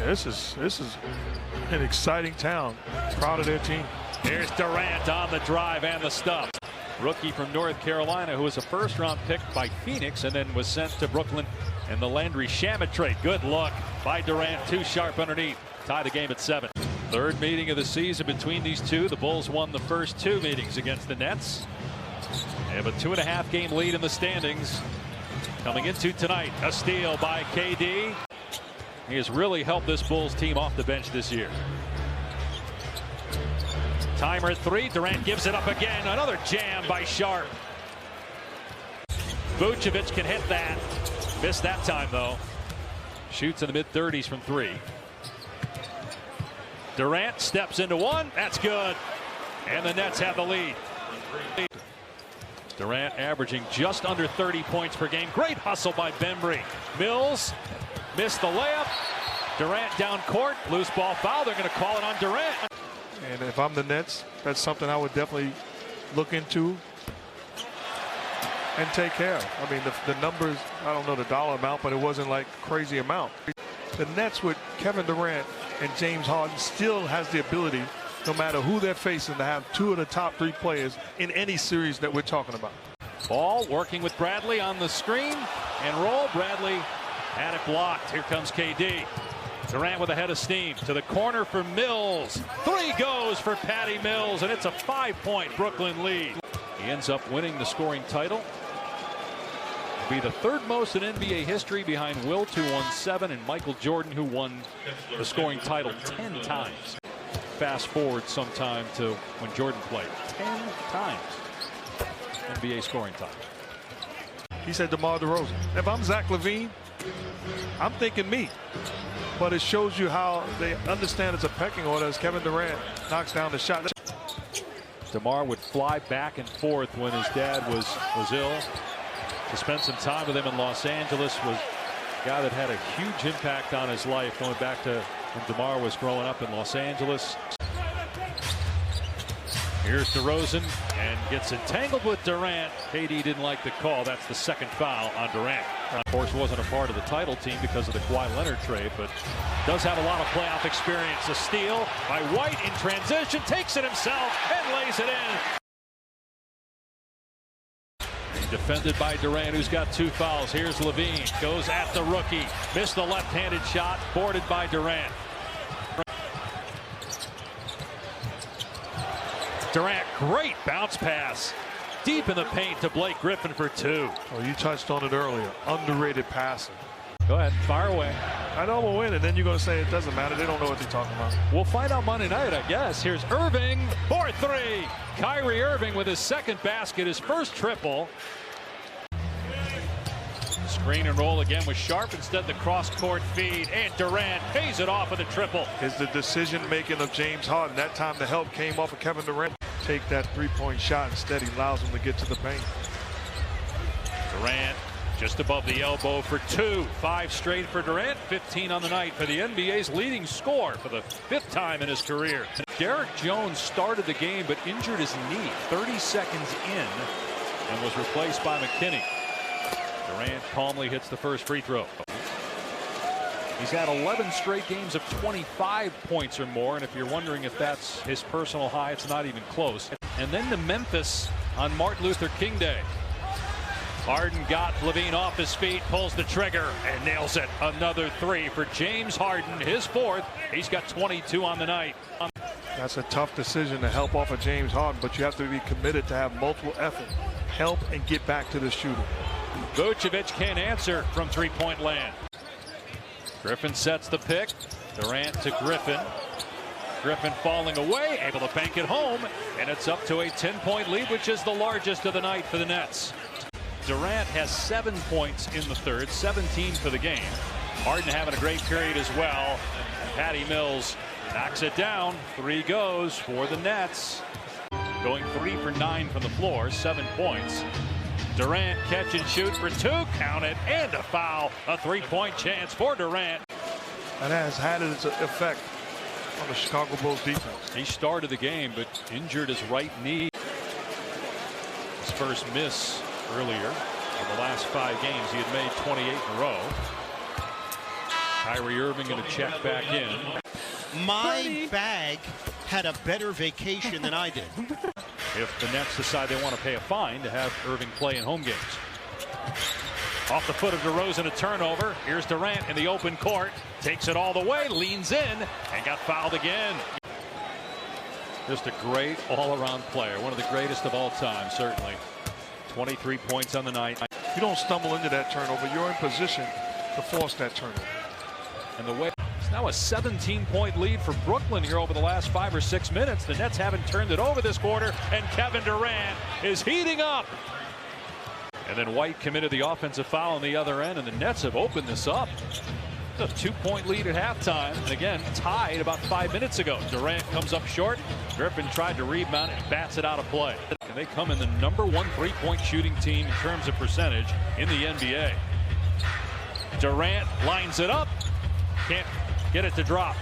This is an exciting town. Proud of their team. Here's Durant on the drive and the stuff. Rookie from North Carolina, who was a first-round pick by Phoenix and then was sent to Brooklyn in the Landry Shamet trade. Good look by Durant, too sharp underneath. Tie the game at 7. Third meeting of the season between these two. The Bulls won the first 2 meetings against the Nets. They have a 2.5 game lead in the standings. Coming into tonight, a steal by KD. He has really helped this Bulls team off the bench this year. Timer at 3. Durant gives it up again. Another jam by Sharp. Vucevic can hit that. Missed that time, though. Shoots in the mid-30s from 3. Durant steps into one. That's good. And the Nets have the lead. Durant averaging just under 30 points per game. Great hustle by Bembry. Mills missed the layup. Durant down court. Loose ball foul. They're going to call it on Durant. And if I'm the Nets, that's something I would definitely look into and take care of. I mean, the numbers, I don't know the dollar amount, but it wasn't like crazy amount. The Nets with Kevin Durant and James Harden still has the ability, no matter who they're facing, to have 2 of the top 3 players in any series that we're talking about. Ball working with Bradley on the screen and roll. Bradley had it blocked. Here comes KD. Durant with a head of steam to the corner for Mills. 3 goes for Patty Mills, and it's a 5-point Brooklyn lead. He ends up winning the scoring title. Be the 3rd most in NBA history behind Wilt, who won 7, and Michael Jordan, who won the scoring title 10 times. Fast forward sometime to when Jordan played. 10 times NBA scoring title. He said DeMar DeRozan. If I'm Zach LaVine, I'm thinking me. But it shows you how they understand it's a pecking order as Kevin Durant knocks down the shot. DeMar would fly back and forth when his dad was ill. To spend some time with him in Los Angeles, was a guy that had a huge impact on his life, going back to when DeMar was growing up in Los Angeles. Here's DeRozan and gets entangled with Durant. KD didn't like the call. That's the 2nd foul on Durant. Of course, wasn't a part of the title team because of the Kawhi Leonard trade, but does have a lot of playoff experience. A steal by White in transition, takes it himself and lays it in. Defended by Durant, who's got 2 fouls. Here's Levine, goes at the rookie. Missed the left-handed shot, boarded by Durant. Durant, great bounce pass. Deep in the paint to Blake Griffin for 2. Oh, you touched on it earlier. Underrated passing. Go ahead, fire away. I know we'll win, and then you're going to say it doesn't matter. They don't know what they're talking about. We'll find out Monday night, I guess. Here's Irving for 3. Kyrie Irving with his 2nd basket, his 1st triple. Screen and roll again with Sharp. Instead, the cross-court feed, and Durant pays it off with a triple. Is the decision-making of James Harden. That time the help came off of Kevin Durant. Take that 3-point shot. Instead, he allows him to get to the paint. Durant just above the elbow for 2. 5 straight for Durant. 15 on the night for the NBA's leading scorer for the 5th time in his career. Derek Jones started the game but injured his knee 30 seconds in and was replaced by McKinney. Durant calmly hits the first free throw. He's had 11 straight games of 25 points or more, and if you're wondering if that's his personal high, it's not even close. And then to Memphis on Martin Luther King Day. Harden got Levine off his feet, pulls the trigger, and nails it. Another 3 for James Harden, his 4th. He's got 22 on the night. That's a tough decision to help off of James Harden, but you have to be committed to have multiple effort. Help and get back to the shooter. Vucevic can't answer from 3-point land. Griffin sets the pick. Durant to Griffin. Griffin falling away, able to bank it home, and it's up to a 10-point lead, which is the largest of the night for the Nets. Durant has 7 points in the 3rd, 17 for the game. Harden having a great period as well. Patty Mills knocks it down. 3 goes for the Nets. Going 3 for 9 from the floor, 7 points. Durant catch and shoot for 2, count it, and a foul. A 3-point chance for Durant. And has had its effect on the Chicago Bulls defense. He started the game but injured his right knee. His first miss earlier in the last 5 games. He had made 28 in a row. Kyrie Irving going to check back in. My bag had a better vacation than I did. If the Nets decide they want to pay a fine to have Irving play in home games. Off the foot of DeRozan, a turnover. Here's Durant in the open court. Takes it all the way, leans in, and got fouled again. Just a great all-around player. One of the greatest of all time, certainly. 23 points on the night. You don't stumble into that turnover. You're in position to force that turnover. And the way it's now a 17-point lead for Brooklyn here over the last 5 or 6 minutes. The Nets haven't turned it over this quarter, and Kevin Durant is heating up. And then White committed the offensive foul on the other end, and the Nets have opened this up. A 2-point lead at halftime, and again tied about 5 minutes ago. Durant comes up short. Griffin tried to rebound and bats it out of play. And they come in the #1 3-point shooting team in terms of percentage in the NBA. Durant lines it up, can't get it to drop.